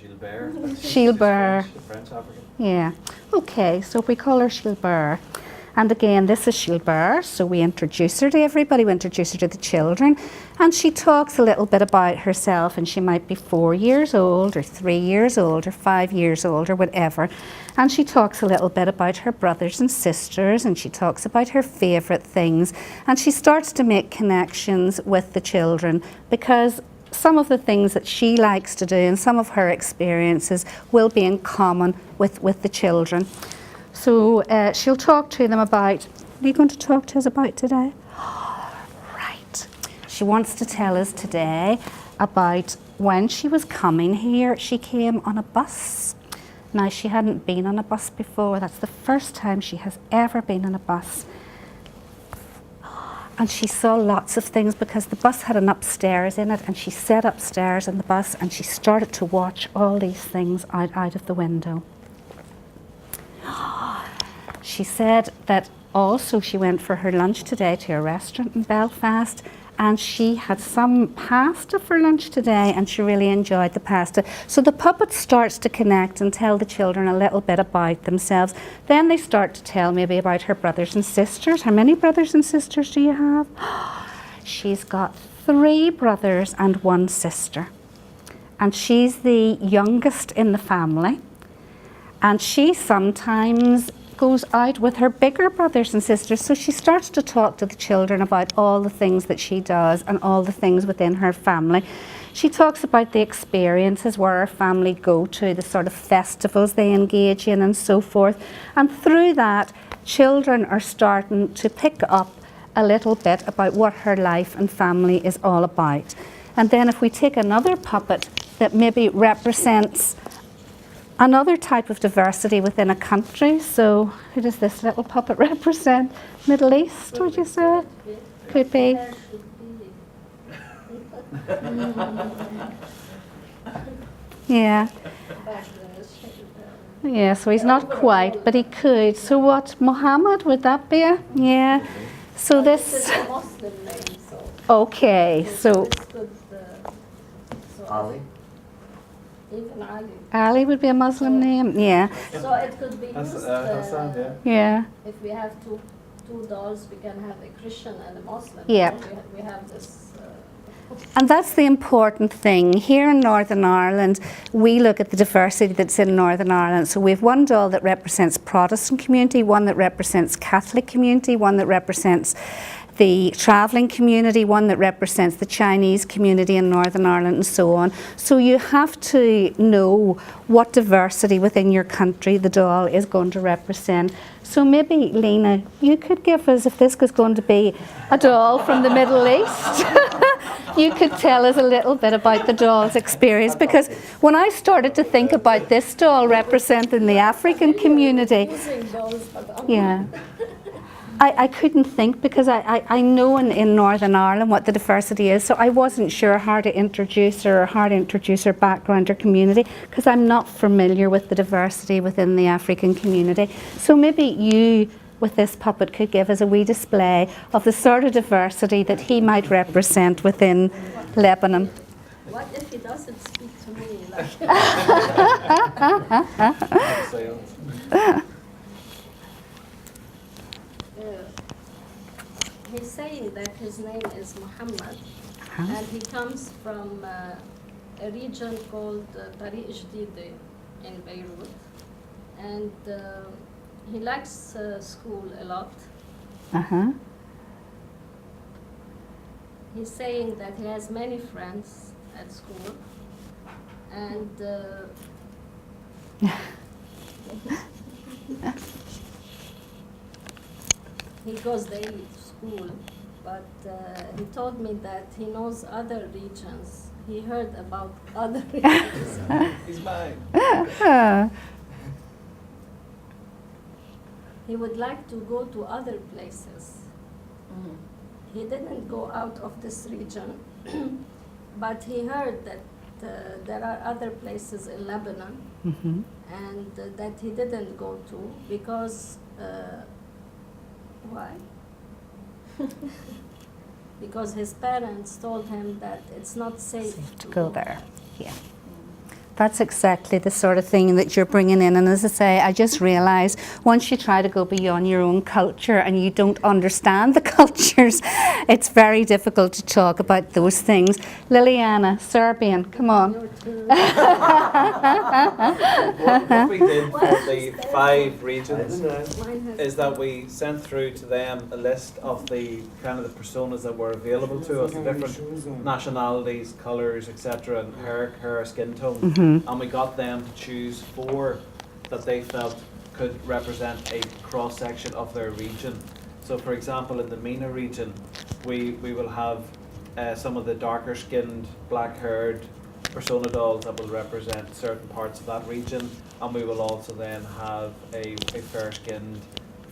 Gilbert. Gilbert. French African. Yeah. Okay, so we call her Gilbert. And again, this is Gilbert, so we introduce her to everybody, we introduce her to the children, and she talks a little bit about herself, and she might be 4 years old, or 3 years old, or 5 years old, or whatever. And she talks a little bit about her brothers and sisters, and she talks about her favourite things, and she starts to make connections with the children, because some of the things that she likes to do and some of her experiences will be in common with the children. So she'll talk to them about, what are you going to talk to us about today? Right. She wants to tell us today about when she was coming here, she came on a bus. Now, she hadn't been on a bus before. That's the first time she has ever been on a bus. And she saw lots of things because the bus had an upstairs in it, and she sat upstairs in the bus and she started to watch all these things out of the window. She said that also she went for her lunch today to a restaurant in Belfast, and she had some pasta for lunch today, and she really enjoyed the pasta. So the puppet starts to connect and tell the children a little bit about themselves. Then they start to tell maybe about her brothers and sisters. How many brothers and sisters do you have? She's got 3 brothers and 1 sister. And she's the youngest in the family. And she sometimes goes out with her bigger brothers and sisters, so she starts to talk to the children about all the things that she does and all the things within her family. She talks about the experiences where her family go to, the sort of festivals they engage in and so forth. And through that, children are starting to pick up a little bit about what her life and family is all about. And then if we take another puppet that maybe represents another type of diversity within a country. So who does this little puppet represent? Middle East, would you say? Could be. Yeah. Yeah, so he's not quite, but he could. So what, Muhammad, would that be? Yeah. So this... Okay, so... Ali? Even Ali. Ali would be a Muslim name, yeah. So it could be used, Hassan, yeah. Yeah. if we have two dolls, we can have a Christian and a Muslim. Yep. We have this. And that's the important thing. Here in Northern Ireland, we look at the diversity that's in Northern Ireland. So we have one doll that represents Protestant community, one that represents Catholic community, one that represents the travelling community, one that represents the Chinese community in Northern Ireland, and so on. So you have to know what diversity within your country the doll is going to represent. So maybe, Lena, you could give us, if this was going to be a doll from the Middle East, you could tell us a little bit about the doll's experience, because when I started to think about this doll representing the African community, yeah, I couldn't think, because I know in Northern Ireland what the diversity is, so I wasn't sure how to introduce her or how to introduce her background or community, because I'm not familiar with the diversity within the African community. So maybe you, with this puppet, could give us a wee display of the sort of diversity that he might represent within Lebanon. What if he doesn't speak to me? He's saying that his name is Muhammad, and he comes from a region called Tariq Jdide in Beirut, and he likes school a lot. He's saying that he has many friends at school, and he goes daily to school, but he told me that he knows other regions. He heard about other regions. He's mine. He would like to go to other places. He didn't go out of this region, but he heard that there are other places in Lebanon, and that he didn't go to because why? Because his parents told him that it's not safe To go there, yeah. that's exactly the sort of thing that you're bringing in. And as I say, I just realise once you try to go beyond your own culture and you don't understand the cultures, it's very difficult to talk about those things. Liliana, Serbian, come on. What we did for the 5 regions Mine has is that we sent through to them a list of the kind of the personas that were available to us, the different nationalities, colours, etc., and hair, skin tone, and we got them to choose 4 that they felt could represent a cross section of their region. So, for example, in the MENA region, we will have some of the darker skinned, black haired persona dolls that will represent certain parts of that region, and we will also then have a fair skinned,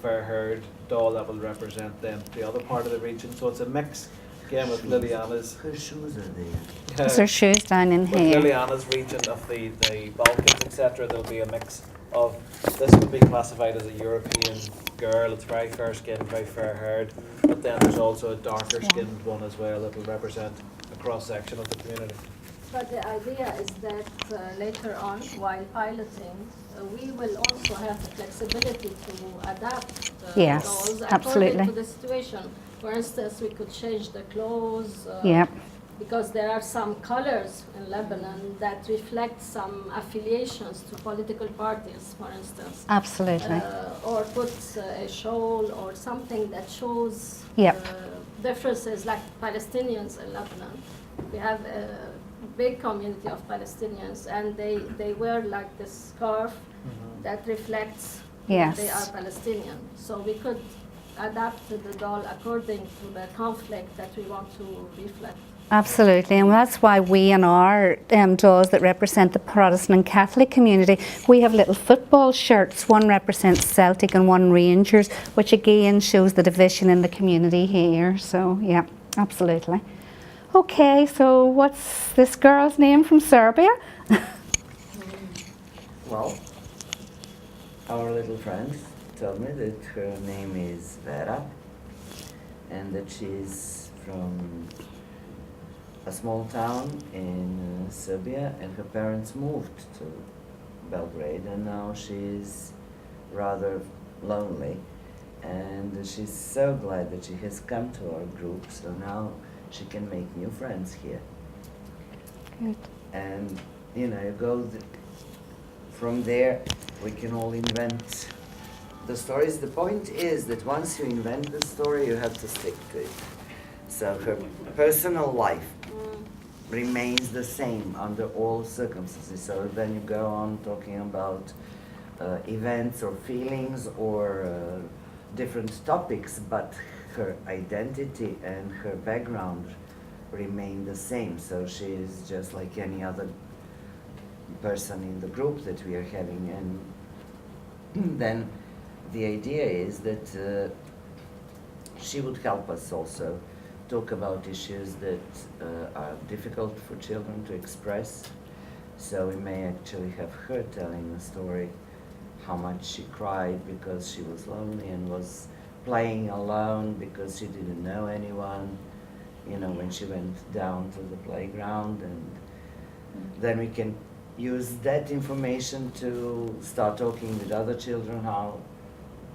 fair haired doll that will represent then the other part of the region. So it's a mix again with Liliana's. Her shoes are there. There's her shoes down in With here. Liliana's region of the Balkans, etc., there'll be a mix of, this would be classified as a European girl. It's very fair skinned, very fair haired, but then there's also a darker skinned one as well that will represent a cross section of the community. But the idea is that later on, while piloting, we will also have the flexibility to adapt Yes, dolls absolutely. according to the situation. For instance, we could change the clothes Yep. because there are some colors in Lebanon that reflect some affiliations to political parties, for instance. Absolutely. Or put a shawl or something that shows Yep. differences, like Palestinians in Lebanon. We have a big community of Palestinians, and they wear like this scarf that reflects Yes. that they are Palestinian. So we could adapt the doll according to the conflict that we want to reflect. Absolutely, and that's why we in our dolls that represent the Protestant and Catholic community, we have little football shirts. One represents Celtic and one Rangers, which again shows the division in the community here. So yeah, absolutely. Okay, so what's this girl's name from Serbia? Well, our little friend told me that her name is Vera and that she's from a small town in Serbia, and her parents moved to Belgrade, and now she's rather lonely, and she's so glad that she has come to our group, so now she can make new friends here. Good. And you know, you go from there, we can all invent the stories. The point is that once you invent the story, you have to stick to it. So her personal life remains the same under all circumstances. So then you go on talking about events or feelings or different topics, but her identity and her background remain the same. So she is just like any other person in the group that we are having. And then the idea is that she would help us also talk about issues that are difficult for children to express. So we may actually have her telling a story how much she cried because she was lonely and was playing alone because she didn't know anyone, you know, when she went down to the playground. And then we can use that information to start talking with other children, how,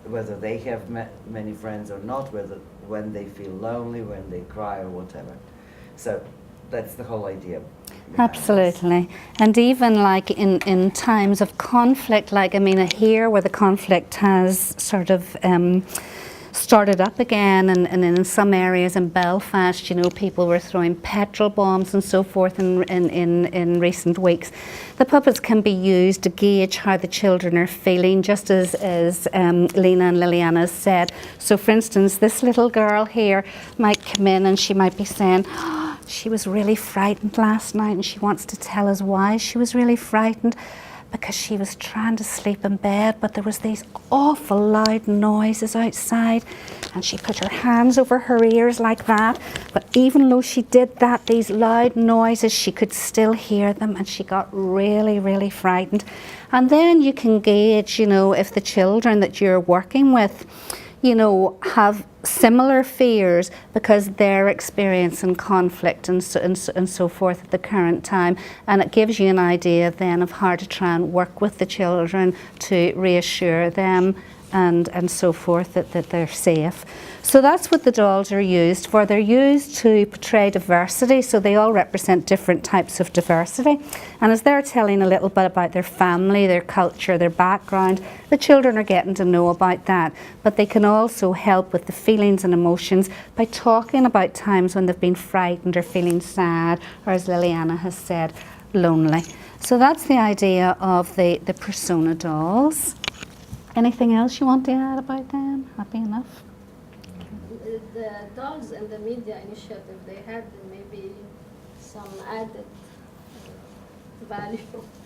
whether they have many friends or not, whether when they feel lonely, when they cry or whatever. So that's the whole idea. Absolutely. And even like in times of conflict, like I mean here where the conflict has sort of started up again, and in some areas in Belfast, you know, people were throwing petrol bombs and so forth in recent weeks. The puppets can be used to gauge how the children are feeling, just as Lena and Liliana said. So for instance, this little girl here might come in and she might be saying, oh, she was really frightened last night, and she wants to tell us why she was really frightened. Because she was trying to sleep in bed, but there was these awful loud noises outside, and she put her hands over her ears like that. But even though she did that, these loud noises, she could still hear them, and she got really, really frightened. And then you can gauge, you know, if the children that you're working with, you know, have similar fears because they're experiencing conflict and so forth at the current time. And it gives you an idea then of how to try and work with the children to reassure them and so forth that they're safe. So that's what the dolls are used for. They're used to portray diversity, so they all represent different types of diversity. And as they're telling a little bit about their family, their culture, their background, the children are getting to know about that. But they can also help with the feelings and emotions by talking about times when they've been frightened or feeling sad, or as Liliana has said, lonely. So that's the idea of the persona dolls. Anything else you want to add about them? Happy enough? The dolls and the media initiative, they had maybe some added value.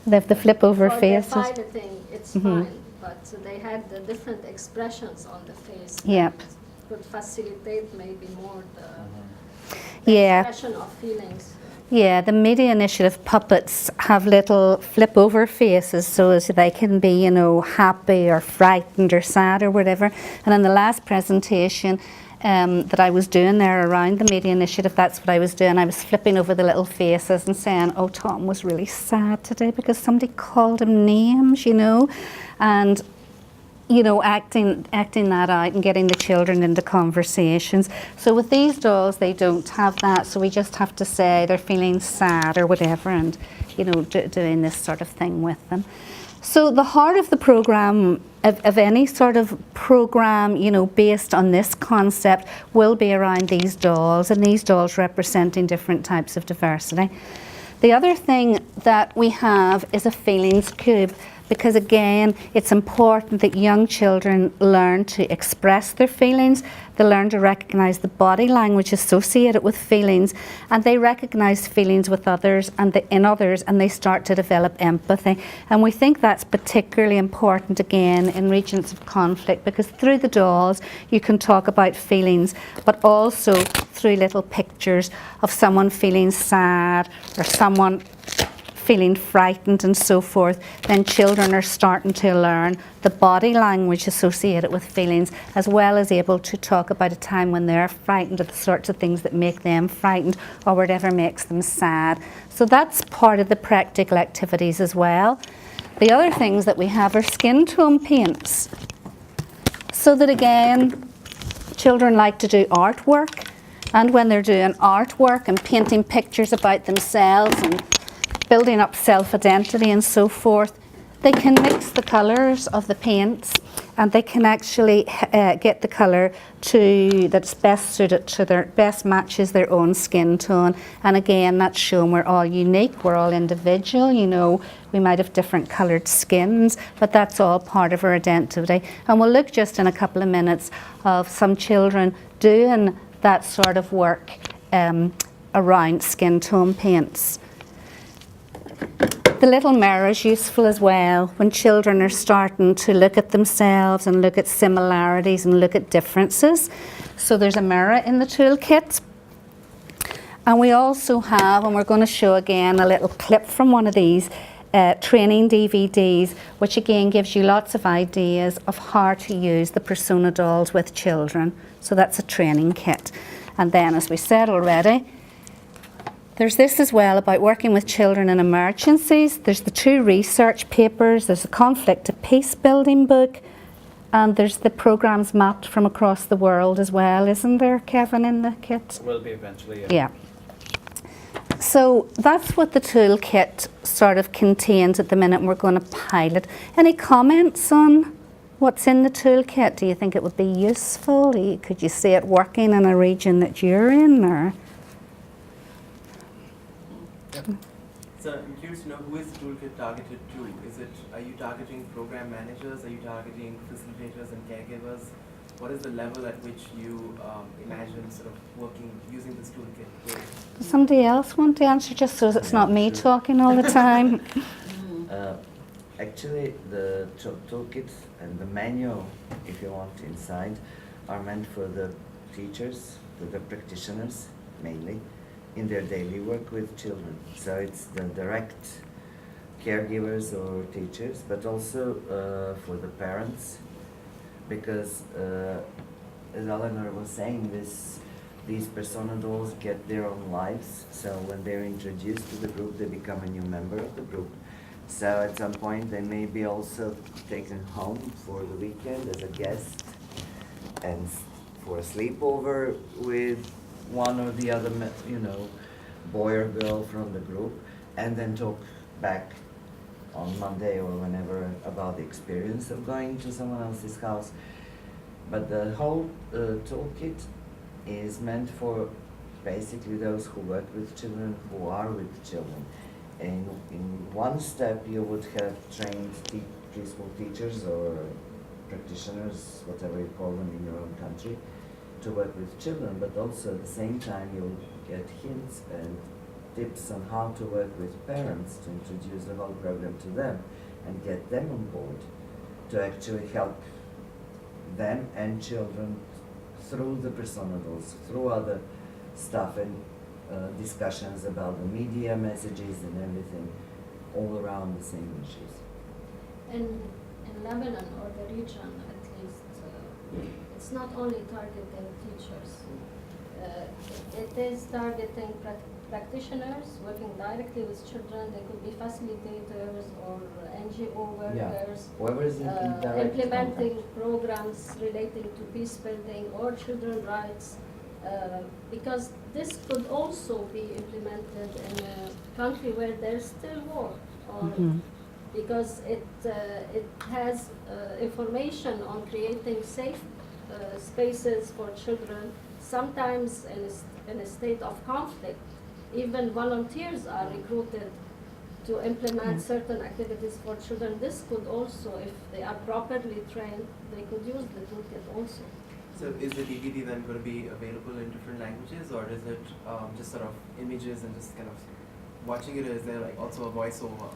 They have the flip over For faces. the piloting, it's fine, but they had the different expressions on the face. Yep. That could facilitate maybe more the Yeah. expression of feelings. Yeah, the media initiative puppets have little flip over faces so as they can be, you know, happy or frightened or sad or whatever. And in the last presentation that I was doing there around the media initiative, that's what I was doing. I was flipping over the little faces and saying, oh, Tom was really sad today because somebody called him names, you know, and you know, acting that out and getting the children into conversations. So with these dolls, they don't have that. So we just have to say they're feeling sad or whatever, and you know, doing this sort of thing with them. So the heart of the program, of any sort of program, you know, based on this concept, will be around these dolls, and these dolls representing different types of diversity. The other thing that we have is a feelings cube, because again, it's important that young children learn to express their feelings. They learn to recognise the body language associated with feelings, and they recognise feelings with others and in others, and they start to develop empathy. And we think that's particularly important again in regions of conflict, because through the dolls you can talk about feelings, but also through little pictures of someone feeling sad or someone feeling frightened and so forth, then children are starting to learn the body language associated with feelings, as well as able to talk about a time when they're frightened of the sorts of things that make them frightened or whatever makes them sad. So that's part of the practical activities as well. The other things that we have are skin tone paints. So that again, children like to do artwork, and when they're doing artwork and painting pictures about themselves and building up self-identity and so forth, they can mix the colours of the paints, and they can actually get the colour that's best suited to best matches their own skin tone. And again, that's shown we're all unique, we're all individual, you know, we might have different coloured skins, but that's all part of our identity. And we'll look just in a couple of minutes of some children doing that sort of work around skin tone paints. The little mirror is useful as well when children are starting to look at themselves and look at similarities and look at differences. So there's a mirror in the toolkit. And we also have, and we're going to show again a little clip from one of these training DVDs, which again gives you lots of ideas of how to use the persona dolls with children. So that's a training kit. And then, as we said already, there's this as well about working with children in emergencies. There's the 2 research papers, there's a conflict to peace building book, and there's the programmes mapped from across the world as well, isn't there, Kevin, in the kit? Will be eventually, Yeah. So that's what the toolkit sort of contains at the minute, and we're going to pilot. Any comments on what's in the toolkit? Do you think it would be useful? Could you see it working in a region that you're in, or? So I'm curious to know, who is the toolkit targeted to? Are you targeting program managers? Are you targeting facilitators and caregivers? What is the level at which you imagine sort of using this toolkit with? Does somebody else want to answer, just so it's not me talking all the time? Actually, the toolkit and the manual, if you want, inside, are meant for the teachers, for the practitioners, mainly, in their daily work with children. So it's the direct caregivers or teachers, but also for the parents because as Eleanor was saying, these persona dolls get their own lives, so when they're introduced to the group, they become a new member of the group. So at some point, they may be also taken home for the weekend as a guest and for a sleepover with one or the other, boy or girl from the group, and then talk back on Monday or whenever about the experience of going to someone else's house. But the whole toolkit is meant for basically those who work with children, who are with children. And in one step, you would have trained preschool teachers or practitioners, whatever you call them in your own country, to work with children, but also at the same time you'll get hints and tips on how to work with parents to introduce the whole program to them and get them on board to actually help them and children through the persona dolls, through other stuff and discussions about the media messages and everything all around the same issues. In Lebanon or the region at least, it's not only targeting teachers. It is targeting practitioners working directly with children. They could be facilitators or NGO workers, Whoever is in direct implementing contact. programs relating to peace building or children's rights. Because this could also be implemented in a country where there's still war, or because it has information on creating safe spaces for children. Sometimes in a state of conflict, even volunteers are recruited to implement certain activities for children. This could also, if they are properly trained, they could use the toolkit also. So is the DVD then going to be available in different languages, or is it just sort of images and just kind of watching it, or is there like also a voiceover?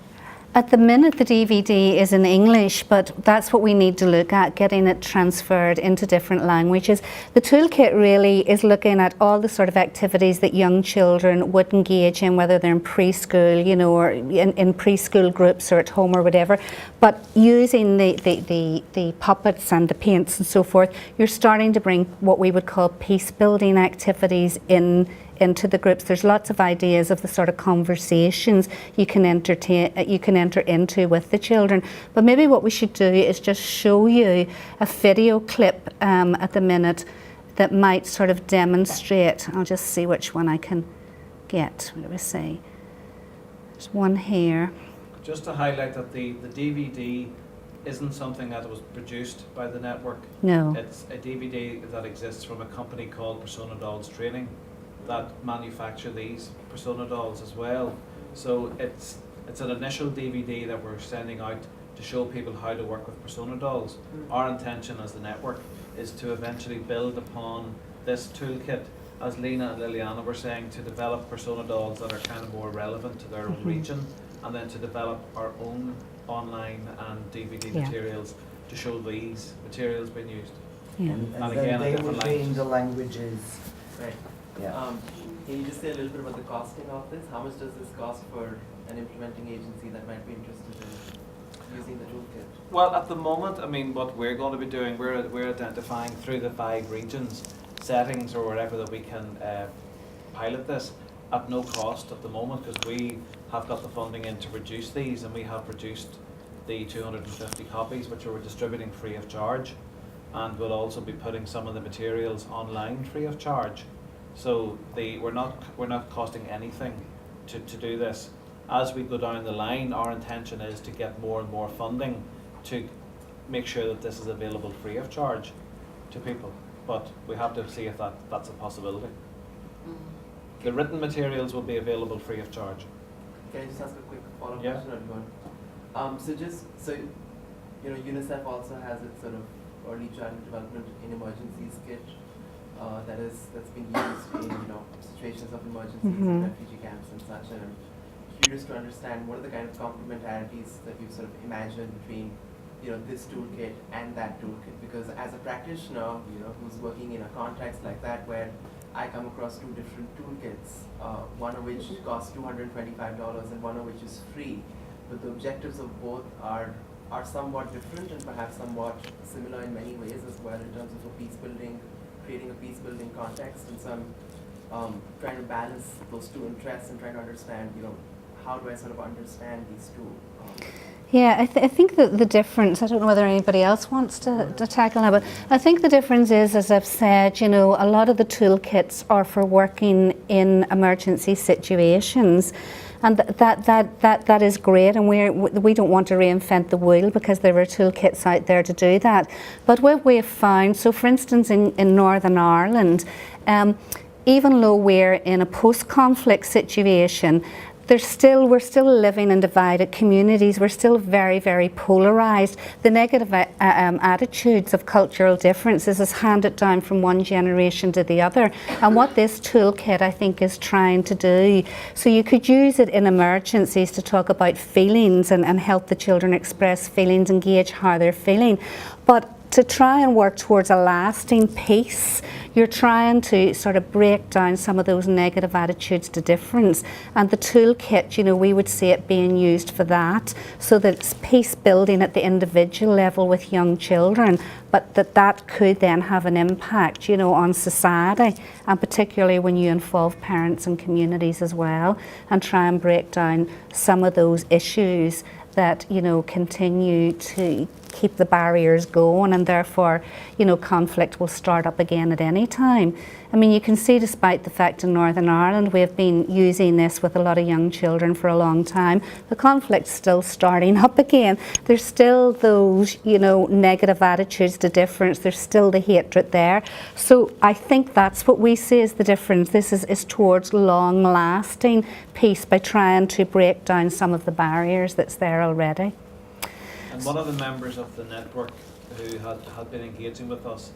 At the minute, the DVD is in English, but that's what we need to look at, getting it transferred into different languages. The toolkit really is looking at all the sort of activities that young children would engage in, whether they're in preschool, or in preschool groups or at home or whatever. But using the puppets and the paints and so forth, you're starting to bring what we would call peace building activities into the groups. There's lots of ideas of the sort of conversations you can enter into with the children. But maybe what we should do is just show you a video clip at the minute that might sort of demonstrate. I'll just see which one I can get. What do we say? There's one here. Just to highlight that the DVD isn't something that was produced by the network. No. It's a DVD that exists from a company called Persona Dolls Training that manufacture these persona dolls as well. So it's an initial DVD that we're sending out to show people how to work with persona dolls. Our intention as the network is to eventually build upon this toolkit, as Lena and Liliana were saying, to develop persona dolls that are kind of more relevant to their own region, and then to develop our own online and DVD materials to show these materials being used. Yeah. And And then again, they different would be in languages. the languages. Right. Yeah. Can you just say a little bit about the costing of this? How much does this cost for an implementing agency that might be interested in using the toolkit? Well, at the moment, I mean, what we're going to be doing, we're identifying through the 5 regions settings or wherever that we can pilot this at no cost at the moment, because we have got the funding in to produce these, and we have produced the 250 copies which we're distributing free of charge, and we'll also be putting some of the materials online free of charge. So we're not costing anything to do this. As we go down the line, our intention is to get more and more funding to make sure that this is available free of charge to people. But we have to see if that's a possibility. The written materials will be available free of charge. Can I just ask a quick follow-up Yeah. question, or do you want? So UNICEF also has its sort of early child development in emergencies kit that's being used in situations of emergencies in refugee camps and such. And I'm curious to understand what are the kind of complementarities that you've sort of imagined between this toolkit and that toolkit, because as a practitioner who's working in a context like that where I come across 2 different toolkits, one of which costs $225 and one of which is free, but the objectives of both are are somewhat different and perhaps somewhat similar in many ways as well in terms of a peace building, creating a peace building context, and so I'm trying to balance those two interests and trying to understand, how do I sort of understand these two? Yeah, I think that the difference, I don't know whether anybody else wants to tackle that, but I think the difference is, as I've said, a lot of the toolkits are for working in emergency situations. And that is great, and we don't want to reinvent the wheel because there are toolkits out there to do that. But what we've found, so for instance in Northern Ireland, even though we're in a post-conflict situation, we're still living in divided communities. We're still very, very polarised. The negative attitudes of cultural differences is handed down from one generation to the other. And what this toolkit, I think, is trying to do, so you could use it in emergencies to talk about feelings and help the children express feelings, engage how they're feeling. But to try and work towards a lasting peace, you're trying to sort of break down some of those negative attitudes to difference. And the toolkit, we would see it being used for that, so that it's peace building at the individual level with young children, but that could then have an impact, on society, and particularly when you involve parents and communities as well, and try and break down some of those issues that continue to keep the barriers going, and therefore conflict will start up again at any time. I mean, you can see, despite the fact in Northern Ireland we have been using this with a lot of young children for a long time, the conflict's still starting up again. There's still those negative attitudes to difference, there's still the hatred there. So I think that's what we see as the difference. This is towards long lasting peace by trying to break down some of the barriers that's there already. And one of the members of the network who had been engaging with us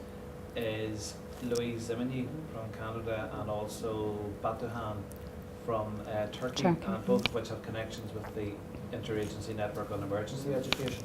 is Louise Zimini from Canada, and also Batuhan from Turkey, and both of which have connections with the Interagency Network on Emergency Education.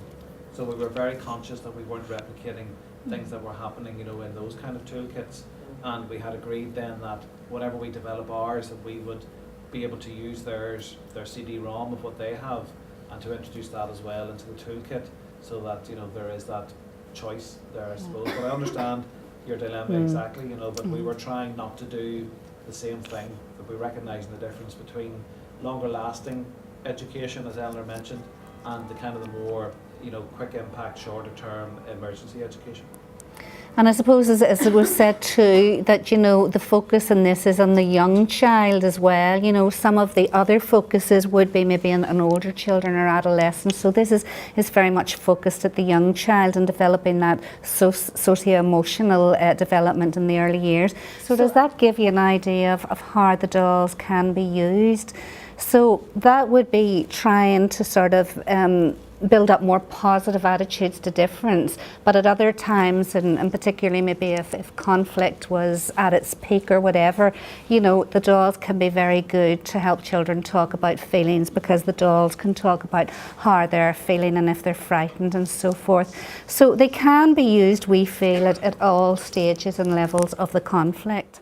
So we were very conscious that we weren't replicating things that were happening, in those kind of toolkits. And we had agreed then that whenever we develop ours, that we would be able to use their CD-ROM of what they have, and to introduce that as well into the toolkit, so that there is that choice there, I suppose. But I understand your dilemma exactly, but we were trying not to do the same thing, but we recognising the difference between longer lasting education, as Eleanor mentioned, and the kind of the more quick impact, shorter term emergency education. And I suppose, as it was said too, that the focus in this is on the young child as well. Some of the other focuses would be maybe on older children or adolescents. So this is very much focused at the young child and developing that socio-emotional development in the early years. So does that give you an idea of how the dolls can be used? So that would be trying to sort of build up more positive attitudes to difference, but at other times, and particularly maybe if conflict was at its peak or whatever, the dolls can be very good to help children talk about feelings, because the dolls can talk about how they're feeling and if they're frightened and so forth. So they can be used, we feel, at all stages and levels of the conflict.